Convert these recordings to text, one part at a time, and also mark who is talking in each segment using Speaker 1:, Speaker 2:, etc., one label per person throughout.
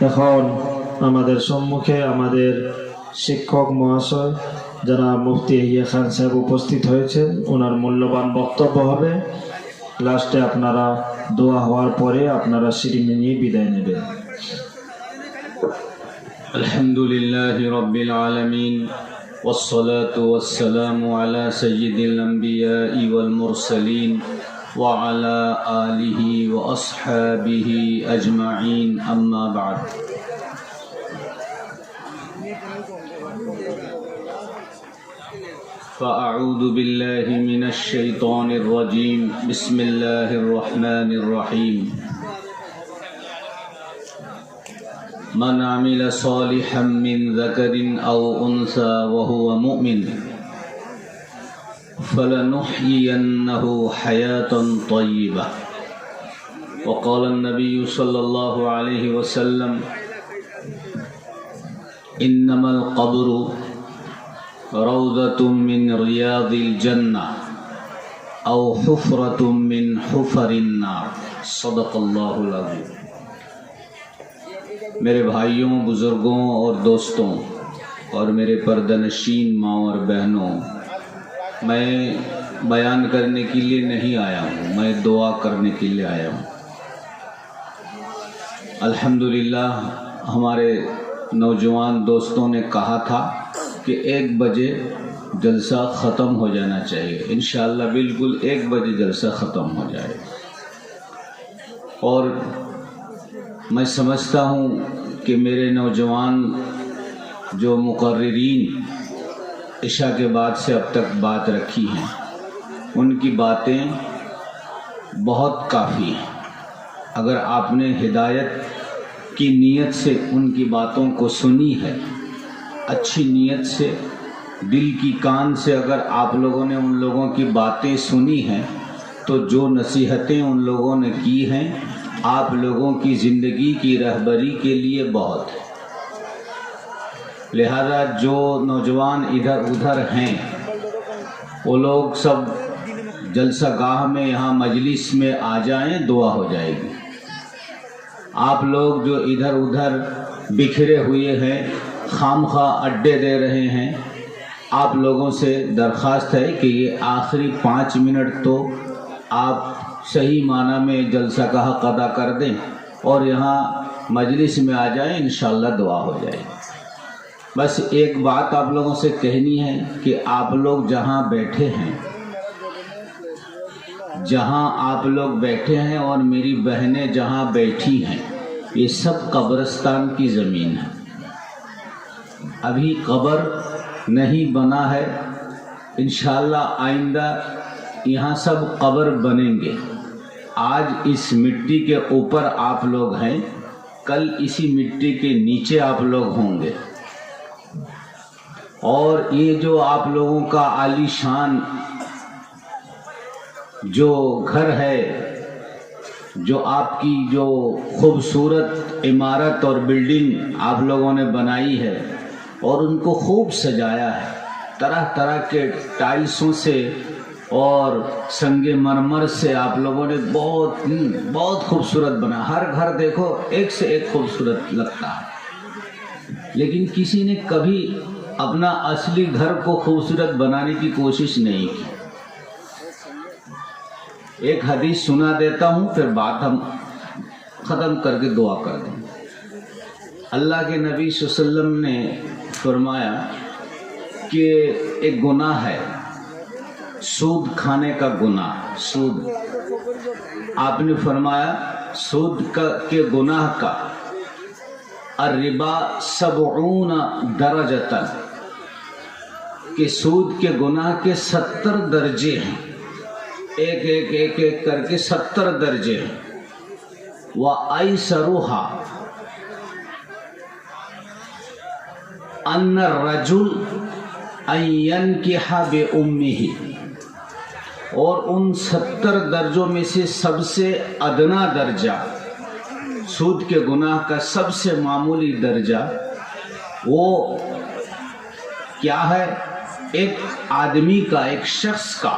Speaker 1: এখন আমাদের সম্মুখে আমাদের শিক্ষক মহাশয় যারা মুফতি ইয়াহিয়া খান সাহেব উপস্থিত হয়েছে, ওনার মূল্যবান বক্তব্য হবে। লাস্টে আপনারা দোয়া হওয়ার পরে আপনারা সিঁড়ি নিয়ে বিদায় নেবেন।
Speaker 2: আলহামদুলিল্লাহি রাব্বিল আলামিন ওয়াসসালাতু ওয়াসসালামু আলা সাইয়্যিদিল আমবিয়াই ওয়াল মুরসালিন ওয়া আলা আলিহি ওয়া আসহাবিহি আজমাইন, আম্মা বা'দ। فأعوذ بالله من الشيطان الرجيم. بسم الله الرحمن الرحيم. من عمل صالحا من ذكر أو أنثى وهو مؤمن فلنحيينه حياة طيبة. وقال النبي صلى الله عليه وسلم إنما القبر روضة من رياض الجنة أو حفرة من حفر النار. صدق الله العظيم. میرے بھائیوں، بزرگوں اور دوستوں اور میرے پردہ نشین ماں اور بہنوں، میں بیان کرنے کے لیے نہیں آیا ہوں، میں دعا کرنے کے لیے آیا ہوں۔ الحمدللہ ہمارے نوجوان دوستوں نے کہا تھا کہ 1 بجے جلسہ ختم ہو جانا چاہیے۔ انشاءاللہ بالکل 1 بجے جلسہ ختم ہو جائے۔ اور میں سمجھتا ہوں کہ میرے نوجوان جو مقررین عشاء کے بعد سے اب تک بات رکھی ہیں، ان کی باتیں بہت کافی ہیں۔ اگر آپ نے ہدایت کی نیت سے ان کی باتوں کو سنی ہے، اچھی نیت سے، دل کی کان سے اگر آپ لوگوں نے ان لوگوں کی باتیں سنی ہیں، تو جو نصیحتیں ان لوگوں نے کی ہیں آپ لوگوں کی زندگی کی رہبری کے لیے بہت ہے۔ لہذا جو نوجوان ادھر ادھر ہیں وہ لوگ سب جلسہ گاہ میں یہاں مجلس میں آ جائیں، دعا ہو جائے گی۔ آپ لوگ جو ادھر ادھر بکھرے ہوئے ہیں، خام خواہ اڈے دے رہے ہیں، آپ لوگوں سے درخواست ہے کہ یہ آخری 5 منٹ تو آپ صحیح معنی میں جلسہ کا حق ادا کر دیں اور یہاں مجلس میں آ جائیں، انشاءاللہ دعا ہو جائے۔ بس ایک بات آپ لوگوں سے کہنی ہے کہ آپ لوگ جہاں بیٹھے ہیں، جہاں آپ لوگ بیٹھے ہیں اور میری بہنیں جہاں بیٹھی ہیں، یہ سب قبرستان کی زمین ہے۔ ابھی قبر نہیں بنا ہے، انشاءاللہ آئندہ یہاں سب قبر بنیں گے۔ آج اس مٹی کے اوپر آپ لوگ ہیں، کل اسی مٹی کے نیچے آپ لوگ ہوں گے۔ اور یہ جو آپ لوگوں کا عالی شان جو گھر ہے، جو آپ کی جو خوبصورت عمارت اور بلڈنگ آپ لوگوں نے بنائی ہے اور ان کو خوب سجایا ہے، طرح طرح کے ٹائلسوں سے اور سنگ مرمر سے آپ لوگوں نے بہت خوبصورت بنا۔ ہر گھر دیکھو ایک سے ایک خوبصورت لگتا ہے، لیکن کسی نے کبھی اپنا اصلی گھر کو خوبصورت بنانے کی کوشش نہیں کی۔ ایک حدیث سنا دیتا ہوں، پھر بات ہم ختم کر کے دعا کر دیں۔ اللہ کے نبی صلی اللہ علیہ وسلم نے فرمایا کہ ایک گناہ ہے، سود کھانے کا گناہ۔ سود، آپ نے فرمایا سود کے گناہ کا الربا 70 درجۃ، کہ سود کے گناہ کے 70 درجے ہیں، ایک ایک ایک ایک کر کے 70 درجے ہیں۔ وَأَيْسَرُهَا أَنَّ الرَّجُلَ أَن يَنْكِحَ بِأُمِّهِ، اور ان 70 درجوں میں سے سب سے ادنا درجہ، سود کے گناہ کا سب سے معمولی درجہ وہ کیا ہے؟ ایک آدمی کا، ایک شخص کا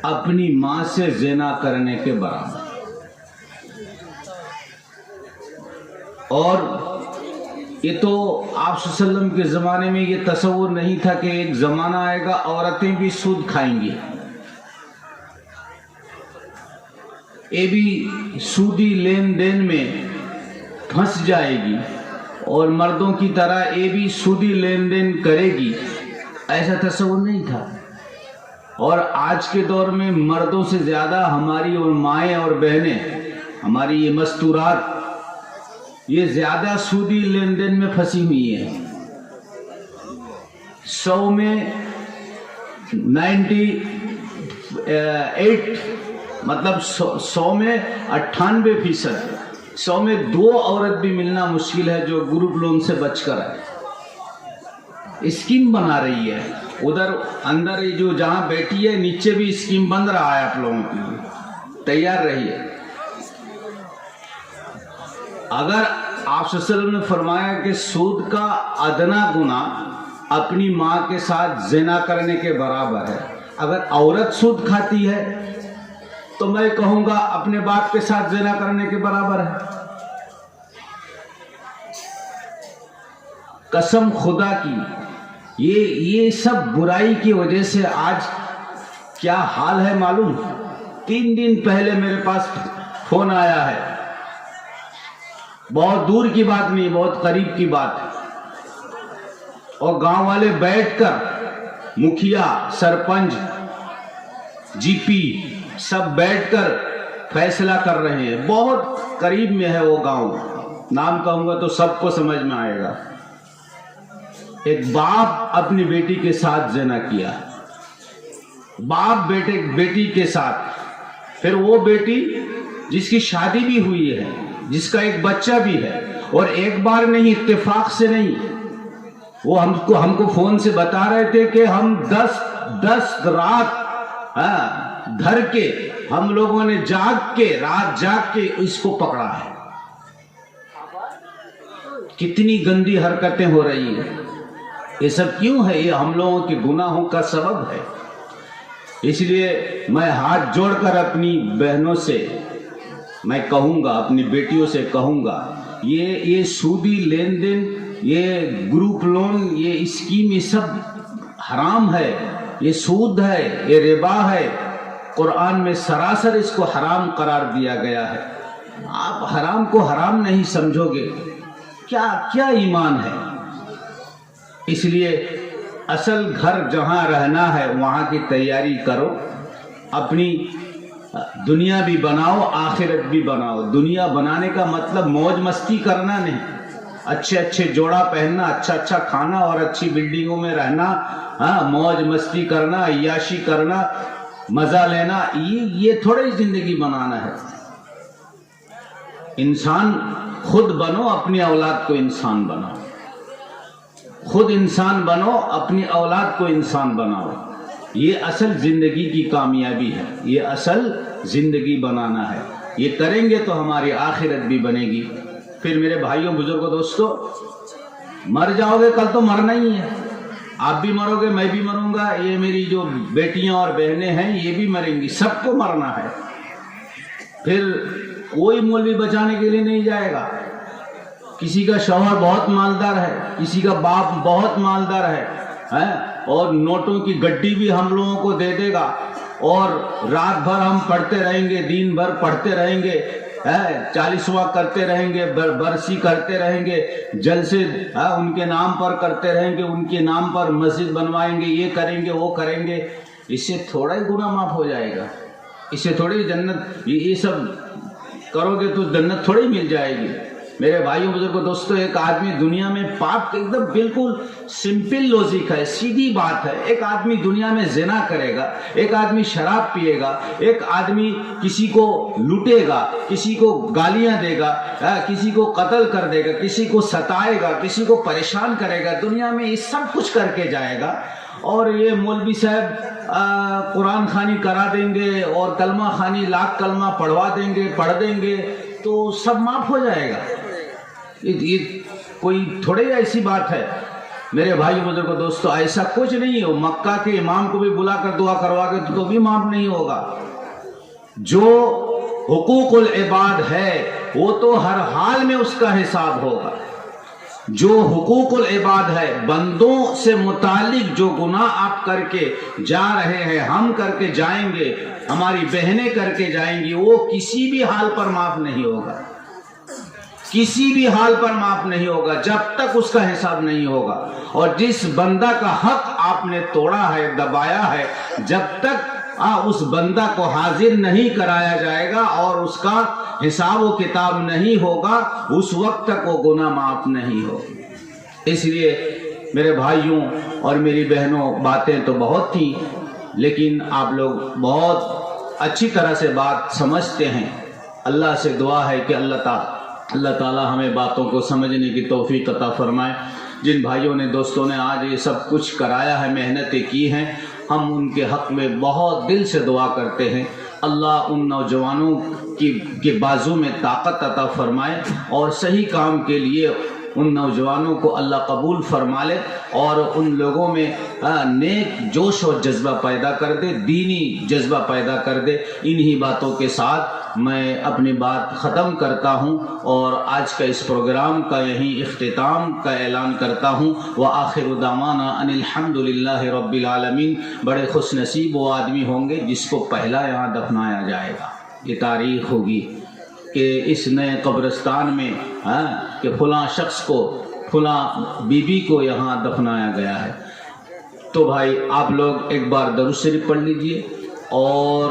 Speaker 2: اپنی ماں سے زنا کرنے کے برابر۔ اور یہ تو آپ صلی اللہ علیہ وسلم کے زمانے میں یہ تصور نہیں تھا کہ ایک زمانہ آئے گا عورتیں بھی سود کھائیں گی، یہ بھی سودی لین دین میں پھنس جائے گی اور مردوں کی طرح یہ بھی سودی لین دین کرے گی، ایسا تصور نہیں تھا۔ اور آج کے دور میں مردوں سے زیادہ ہماری اور مائیں اور بہنیں، ہماری یہ مستورات، یہ زیادہ سودی لین دین میں پھنسی ہوئی ہیں۔ 100 میں 98 مطلب 100 میں 98%، 100 میں 2 عورت بھی ملنا مشکل ہے جو گروپ لون سے بچ کر آئے۔ اسکیم بنا رہی ہے ادھر اندر، یہ جو جہاں بیٹھی ہے نیچے بھی اسکیم بن رہا ہے، آپ لوگوں کے لیے تیار رہیے۔ اگر آپ صلی اللہ علیہ وسلم نے فرمایا کہ سود کا ادنا گناہ اپنی ماں کے ساتھ زنا کرنے کے برابر ہے، اگر عورت سود کھاتی ہے تو میں کہوں گا اپنے باپ کے ساتھ زنا کرنے کے برابر ہے۔ قسم خدا کی، یہ سب برائی کی وجہ سے آج کیا حال ہے معلوم؟ 3 دن پہلے میرے پاس فون آیا ہے، بہت دور کی بات نہیں، بہت قریب کی بات ہے، اور گاؤں والے بیٹھ کر مکھیا، سرپنچ، جی پی سب بیٹھ کر فیصلہ کر رہے ہیں۔ بہت قریب میں ہے وہ گاؤں، نام کہوں گا تو سب کو سمجھ میں آئے گا۔ ایک باپ اپنی بیٹی کے ساتھ زنا کیا، باپ بیٹی کے ساتھ، پھر وہ بیٹی جس کی شادی بھی ہوئی ہے، جس کا ایک بچہ بھی ہے، اور ایک بار نہیں، اتفاق سے نہیں، وہ ہم کو فون سے بتا رہے تھے کہ ہم 10 رات دھر کے ہم لوگوں نے رات جاگ کے اس کو پکڑا ہے۔ کتنی گندی حرکتیں ہو رہی ہیں، یہ سب کیوں ہے؟ یہ ہم لوگوں کے گناہوں کا سبب ہے۔ اس لیے میں ہاتھ جوڑ کر اپنی بہنوں سے میں کہوں گا، اپنی بیٹیوں سے کہوں گا، یہ سودی لین دین، یہ گروپ لون، یہ اسکیم، یہ سب حرام ہے، یہ سود ہے، یہ ربا ہے۔ قرآن میں سراسر اس کو حرام قرار دیا گیا ہے۔ آپ حرام کو حرام نہیں سمجھو گے، کیا ایمان ہے؟ اس لیے اصل گھر جہاں رہنا ہے وہاں کی تیاری کرو، اپنی دنیا بھی بناؤ، آخرت بھی بناؤ۔ دنیا بنانے کا مطلب موج مستی کرنا نہیں، اچھے جوڑا پہننا، اچھا کھانا اور اچھی بلڈنگوں میں رہنا، موج مستی کرنا، عیاشی کرنا، مزہ لینا، یہ تھوڑی زندگی بنانا ہے۔ انسان خود بنو، اپنی اولاد کو انسان بناؤ، خود انسان بنو، اپنی اولاد کو انسان بناؤ۔ یہ اصل زندگی کی کامیابی ہے، یہ اصل زندگی بنانا ہے۔ یہ کریں گے تو ہماری آخرت بھی بنے گی۔ پھر میرے بھائیوں، بزرگوں، دوستوں، مر جاؤ گے، کل تو مرنا ہی ہے۔ آپ بھی مرو گے، میں بھی مروں گا، یہ میری جو بیٹیاں اور بہنیں ہیں یہ بھی مریں گی، سب کو مرنا ہے۔ پھر کوئی مولوی بچانے کے لیے نہیں جائے گا۔ کسی کا شوہر بہت مالدار ہے، کسی کا باپ بہت مالدار ہے، اور نوٹوں کی گڈی بھی ہم لوگوں کو دے دے گا، اور رات بھر ہم پڑھتے رہیں گے، دن بھر پڑھتے رہیں گے، 40واں کرتے رہیں گے، برسی کرتے رہیں گے، جلسے ان کے نام پر کرتے رہیں گے، ان کے نام پر مسجد بنوائیں گے، یہ کریں گے، وہ کریں گے۔ اس سے تھوڑا ہی گناہ معاف ہو جائے گا، اس سے تھوڑی جنت، یہ سب کرو گے تو جنت تھوڑی مل جائے گی۔ میرے بھائیوں، بزرگوں، دوستوں، ایک آدمی دنیا میں پاپ، ایک دم بالکل سمپل لوجک ہے، سیدھی بات ہے۔ ایک آدمی دنیا میں زنا کرے گا، ایک آدمی شراب پیے گا، ایک آدمی کسی کو لوٹے گا، کسی کو گالیاں دے گا، کسی کو قتل کر دے گا، کسی کو ستائے گا، کسی کو پریشان کرے گا، دنیا میں یہ سب کچھ کر کے جائے گا، اور یہ مولوی صاحب قرآن خوانی کرا دیں گے اور کلمہ خوانی، لاکھ کلمہ پڑھوا دیں گے، پڑھ دیں گے تو سب معاف ہو جائے گا۔ یہ کوئی تھوڑے ایسی بات ہے۔ میرے بھائی، بزرگوں، دوستو، ایسا کچھ نہیں ہو۔ مکہ کے امام کو بھی بلا کر دعا کروا کے تو بھی معاف نہیں ہوگا۔ جو حقوق العباد ہے وہ تو ہر حال میں اس کا حساب ہوگا. جو حقوق العباد ہے، بندوں سے متعلق جو گناہ آپ کر کے جا رہے ہیں، ہم کر کے جائیں گے، ہماری بہنیں کر کے جائیں گی، وہ کسی بھی حال پر معاف نہیں ہوگا. کسی بھی حال پر معاف نہیں ہوگا جب تک اس کا حساب نہیں ہوگا. اور جس بندہ کا حق آپ نے توڑا ہے، دبایا ہے، جب تک اس بندہ کو حاضر نہیں کرایا جائے گا اور اس کا حساب و کتاب نہیں ہوگا، اس وقت تک وہ گناہ معاف نہیں ہوگی. اس لیے میرے بھائیوں اور میری بہنوں، باتیں تو بہت تھیں، لیکن آپ لوگ بہت اچھی طرح سے بات سمجھتے ہیں. اللہ سے دعا ہے کہ اللہ تعالی ہمیں باتوں کو سمجھنے کی توفیق عطا فرمائے. جن بھائیوں نے، دوستوں نے آج یہ سب کچھ کرایا ہے، محنتیں کی ہیں، ہم ان کے حق میں بہت دل سے دعا کرتے ہیں. اللہ ان نوجوانوں کے بازو میں طاقت عطا فرمائے اور صحیح کام کے لیے ان نوجوانوں کو اللہ قبول فرما لے اور ان لوگوں میں نیک جوش و جذبہ پیدا کر دے، دینی جذبہ پیدا کر دے. انہی باتوں کے ساتھ میں اپنی بات ختم کرتا ہوں اور آج کا اس پروگرام کا یہیں اختتام کا اعلان کرتا ہوں. وآخر دعوانا ان الحمد للہ رب العالمین. بڑے خوش نصیب وہ آدمی ہوں گے جس کو پہلا یہاں دفنایا جائے گا. یہ تاریخ ہوگی کہ اس نئے قبرستان میں کہ فلاں شخص کو، فلاں بی بی کو یہاں دفنایا گیا ہے. تو بھائی آپ لوگ ایک بار درود شریف پڑھ لیجئے، اور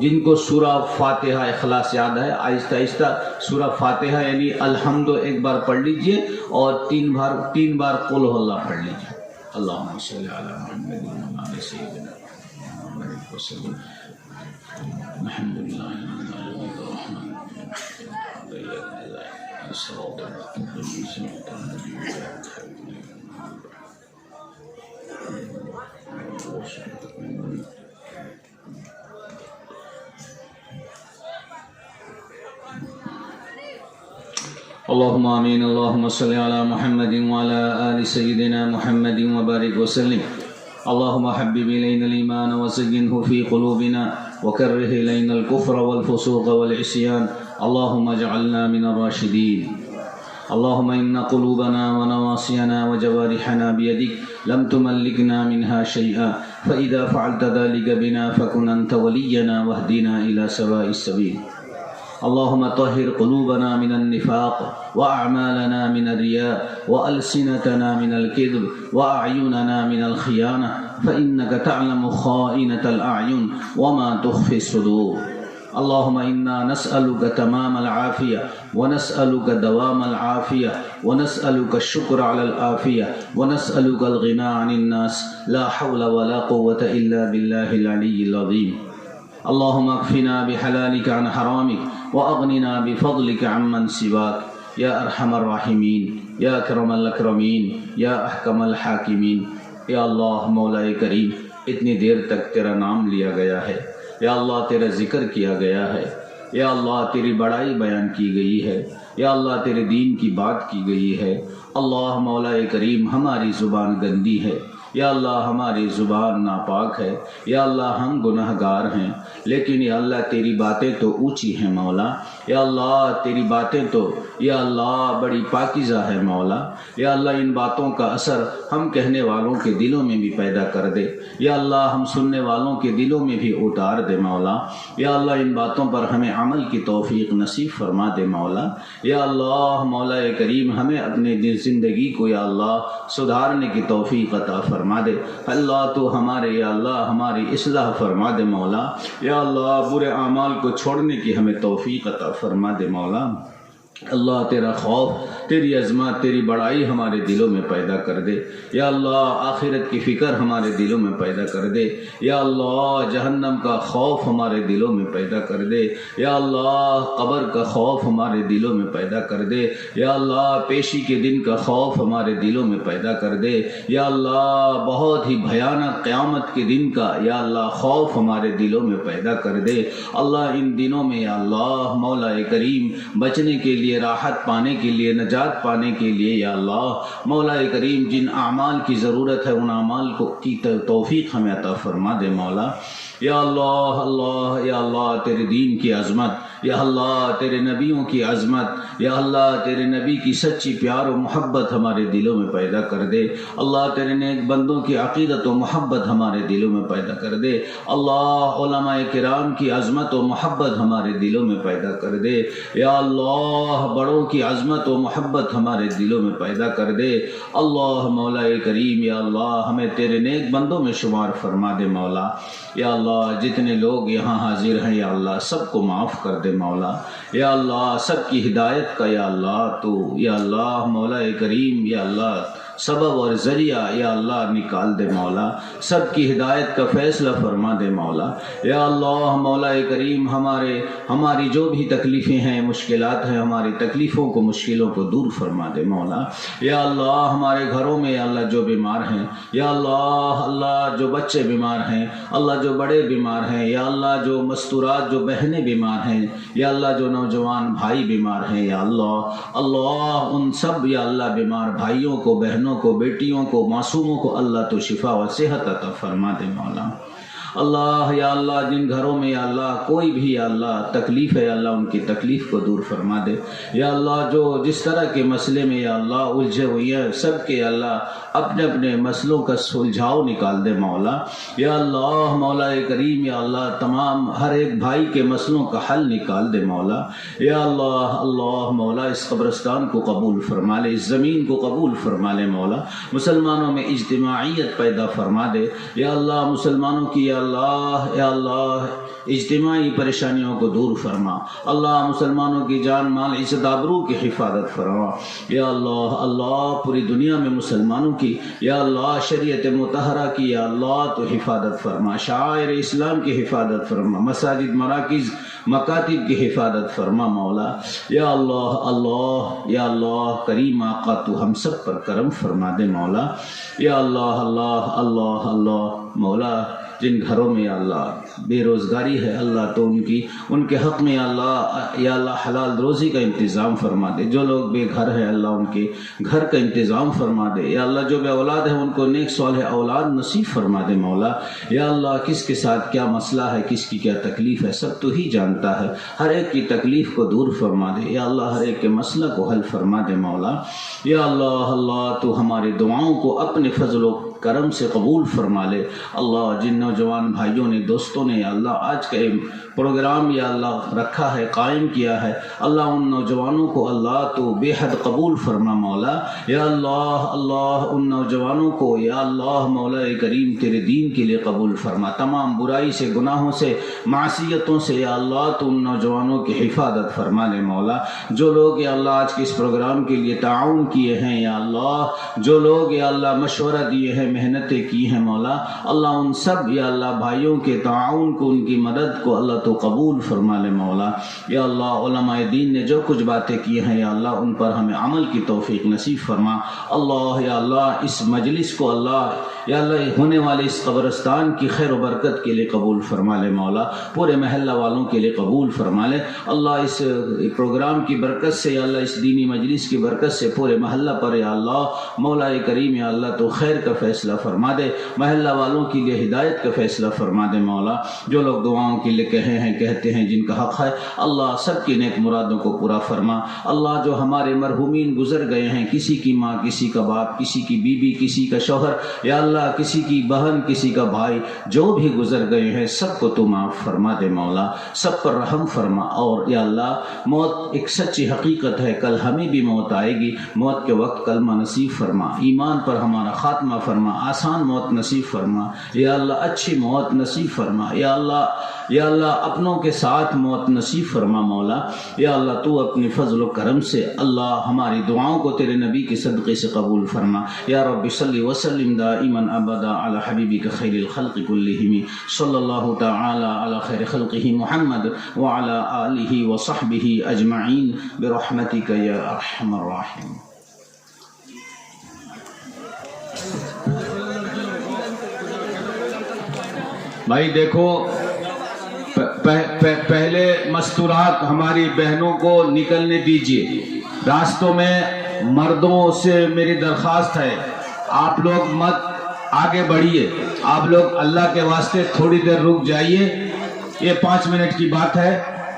Speaker 2: جن کو سورہ فاتحہ اخلاص یاد ہے، آہستہ آہستہ سورہ فاتحہ یعنی الحمد ایک بار پڑھ لیجئے اور تین بار قل ہو اللہ پڑھ لیجئے. اللہم صلی علی محمد وعلی آل سیدنا محمد وسلم. الحمد للہ اللهم آمين. اللهم صل على محمد وعلى آل سيدنا محمد وبارك وسلم. اللهم حبب إلينا الإيمان وزينه في قلوبنا وكره إلينا الكفر والفسوق والعصيان. اللهم اجعلنا من الراشدين. اللهم إن قلوبنا ونواصينا وجوارحنا بيدك لم تملكنا منها شيئا، فإذا فعلت ذلك بنا فكن أنت ولينا واهدنا إلى سواء السبيل. اللهم طهر قلوبنا من النفاق وأعمالنا من الرياء وألسنتنا من الكذب وأعيننا من الخيانة، فإنك تعلم خائنة الأعين وما تخفي الصدور. اللهم إنا نسألك تمام العافية ونسألك دوام العافية ونسألك الشكر على العافية ونسألك الغنى عن الناس. لا حول ولا قوة إلا بالله العلي العظيم. اللهم اكفنا بحلالك عن حرامك وأغننا بفضلك عمن سواك يا أرحم الراحمين يا أكرم الأكرمين يا أحكم الحاكمين. یا اللہ مولا کریم، اتنی دیر تک تیرا نام لیا گیا ہے، یا اللہ تیرا ذکر کیا گیا ہے، یا اللہ تیری بڑائی بیان کی گئی ہے، یا اللہ تیرے دین کی بات کی گئی ہے. اللہ مولا کریم، ہماری زبان گندی ہے، یا اللہ ہماری زبان ناپاک ہے، یا اللہ ہم گناہ گار ہیں، لیکن یا اللہ تیری باتیں تو اونچی ہیں مولا. یا اللہ تیری باتیں تو یا اللہ بڑی پاکیزہ ہے مولا. یا اللہ ان باتوں کا اثر ہم کہنے والوں کے دلوں میں بھی پیدا کر دے، یا اللہ ہم سننے والوں کے دلوں میں بھی اتار دے مولا. یا اللہ ان باتوں پر ہمیں عمل کی توفیق نصیب فرما دے مولا. یا اللہ مولا کریم، ہمیں اپنے زندگی کو یا اللہ سدھارنے کی توفیق عطا فرما دے. اللہ تو ہمارے یا اللہ ہماری اصلاح فرما دے مولا. یا اللہ برے اعمال کو چھوڑنے کی ہمیں توفیق عطا فرما دے مولا. اللہ تیرا خوف، تیری عظمت، تیری بڑائی ہمارے دلوں میں پیدا کر دے. یا اللہ آخرت کی فکر ہمارے دلوں میں پیدا کر دے. یا اللہ جہنم کا خوف ہمارے دلوں میں پیدا کر دے. یا اللہ قبر کا خوف ہمارے دلوں میں پیدا کر دے. یا اللہ پیشی کے دن کا خوف ہمارے دلوں میں پیدا کر دے. یا اللہ بہت ہی بھیانک قیامت کے دن کا یا اللہ خوف ہمارے دلوں میں پیدا کر دے. اللہ ان دنوں میں یا اللہ مولا کریم بچنے کے لیے، راحت پانے کے لیے، نجات پانے کے لیے یا اللہ مولا کریم جن اعمال کی ضرورت ہے ان اعمال کی توفیق ہمیں عطا فرما دے مولا. یا اللہ یا اللہ تیرے دین کی عظمت، یا اللہ تیرے نبیوں کی عظمت، یا اللہ تیرے نبی کی سچی پیار و محبت ہمارے دلوں میں پیدا کر دے، اللہ تیرے نیک بندوں کی عقیدت و محبت ہمارے دلوں میں پیدا کر دے، اللہ علماء کرام کی عظمت و محبت ہمارے دلوں میں پیدا کر دے، یا اللہ بڑوں کی عظمت و محبت ہمارے دلوں میں پیدا کر دے، اللہ مولا کریم یا اللہ ہمیں تیرے نیک بندوں میں شمار فرما دے مولا، یا اللہ جتنے لوگ یہاں حاضر ہیں یا اللہ سب کو معاف کر دے مولا، یا اللہ سب کی ہدایت کا یا اللہ تو یا اللہ مولا کریم یا اللہ سبب اور ذریعہ یا اللہ نکال دے مولا، سب کی ہدایت کا فیصلہ فرما دے مولا، یا اللہ مولا کریم ہماری جو بھی تکلیفیں ہیں مشکلات ہیں ہماری تکلیفوں کو مشکلوں کو دور فرما دے مولا، یا اللہ ہمارے گھروں میں یا اللہ جو بیمار ہیں یا اللہ جو بچے بیمار ہیں اللہ جو بڑے بیمار ہیں یا اللہ جو مستورات جو بہنیں بیمار ہیں یا اللہ جو نوجوان بھائی بیمار ہیں یا اللہ ان سب یا اللہ بیمار بھائیوں کو بہنوں کو بیٹیوں کو معصوموں کو اللہ تو شفا و صحت عطا فرما دے مولا، اللہ یا اللہ جن گھروں میں یا اللہ کوئی بھی یا اللہ تکلیف ہے یا اللہ ان کی تکلیف کو دور فرما دے، یا اللہ جو جس طرح کے مسئلے میں یا اللہ الجھے ہوئی ہیں سب کے یا اللہ اپنے اپنے مسئلوں کا سلجھاؤ نکال دے مولا، یا اللہ مولا کریم یا اللہ تمام ہر ایک بھائی کے مسئلوں کا حل نکال دے مولا، یا اللہ مولا اس قبرستان کو قبول فرما لے، اس زمین کو قبول فرما لے مولا، مسلمانوں میں اجتماعیت پیدا فرما دے، یا اللہ مسلمانوں کی یا اللہ اجتماعی پریشانیوں کو دور فرما، اللہ مسلمانوں کی جان مال عزت آبرو کی حفاظت فرما، یا اللہ پوری دنیا میں مسلمانوں کی یا اللہ شریعت مطہرہ کی یا اللہ تو حفاظت فرما، شعائر اسلام کی حفاظت فرما، مساجد مراکز مکاتب کی حفاظت فرما مولا، یا اللہ کریم آقا تو ہم سب پر کرم فرما دے مولا، یا اللہ مولا جن گھروں میں یا اللہ بے روزگاری ہے اللہ تو ان کے حق میں یا اللہ حلال روزی کا انتظام فرما دے، جو لوگ بے گھر ہے اللہ ان کے گھر کا انتظام فرما دے، یا اللہ جو بے اولاد ہے ان کو نیک صالح اولاد نصیب فرما دے مولا، یا اللہ کس کے ساتھ کیا مسئلہ ہے کس کی کیا تکلیف ہے سب تو ہی جانتا ہے، ہر ایک کی تکلیف کو دور فرما دے، یا اللہ ہر ایک کے مسئلہ کو حل فرما دے مولا، یا اللہ تو ہماری دعاؤں کو اپنے فضل و کرم سے قبول فرما لے، اللہ جن نوجوان بھائیوں نے دوستوں نے یا اللہ آج کا پروگرام یا اللہ رکھا ہے قائم کیا ہے اللہ ان نوجوانوں کو اللہ تو بے حد قبول فرما مولا، یا اللہ ان نوجوانوں کو یا اللہ مولا کریم تیرے دین کے لیے قبول فرما، تمام برائی سے گناہوں سے معصیتوں سے یا اللہ تو ان نوجوانوں کی حفاظت فرما لے مولا، جو لوگ یا اللہ آج کے اس پروگرام کے لیے تعاون کیے ہیں یا اللہ جو لوگ یا اللہ مشورہ دیے ہیں محنتیں کی ہیں مولا، اللہ ان سب یا اللہ بھائیوں کے تعاون کو ان کی مدد کو اللہ تو قبول فرما لے مولا، یا اللہ علماء دین نے جو کچھ باتیں کی ہیں یا اللہ ان پر ہمیں عمل کی توفیق نصیب فرما، اللہ یا اللہ اس مجلس کو اللہ یا اللہ ہونے والے اس قبرستان کی خیر و برکت کے لیے قبول فرما لے مولا، پورے محلہ والوں کے لیے قبول فرما لے اللہ، اس پروگرام کی برکت سے یا اللہ اس دینی مجلس کی برکت سے پورے محلہ پر یا اللہ مولا کریم یا اللہ تو خیر کا فیصلہ فرما دے، محلہ والوں کے لیے ہدایت کا فیصلہ فرما دے مولا، جو لوگ دعاؤں کے لیے کہتے ہیں جن کا حق ہے اللہ سب کی نیک مرادوں کو پورا فرما، اللہ جو ہمارے مرحومین گزر گئے ہیں کسی کی ماں کسی کا باپ کسی کی بیوی کسی کا شوہر یا اللہ کسی کی بہن کسی کا بھائی جو بھی گزر گئے ہیں سب کو تو معاف فرما دے مولا، سب پر رحم فرما، اور یا اللہ موت ایک سچی حقیقت ہے، کل ہمیں بھی موت آئے گی، موت کے وقت کلمہ نصیب فرما، ایمان پر ہمارا خاتمہ فرما، آسان موت نصیب فرما، یا اللہ اچھی موت نصیب فرما، یا اللہ اپنوں کے ساتھ موت نصیب فرما مولا، یا اللہ تو اپنی فضل و کرم سے اللہ ہماری دعاؤں کو تیرے نبی کے صدقے سے قبول فرما، یا رب صلی وسلم دائما ابدا علی حبیبک خیر الخلق کلہم صلی اللہ تعالی علی خیر خلقہ محمد وعلی آلہ وصحبہ اجمعین برحمتک یا ارحم الراحمین۔ بھائی دیکھو پہلے مستورات ہماری بہنوں کو نکلنے دیجیے، راستوں میں مردوں سے میری درخواست ہے آپ لوگ مت آگے بڑھیے، آپ لوگ اللہ کے واسطے تھوڑی دیر رک جائیے، یہ 5 منٹ کی بات ہے،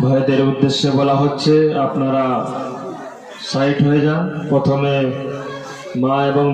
Speaker 1: ভাইদের উদ্দেশ্যে বলা হচ্ছে আপনারা সাইড হয়ে যান। প্রথমে মা এবং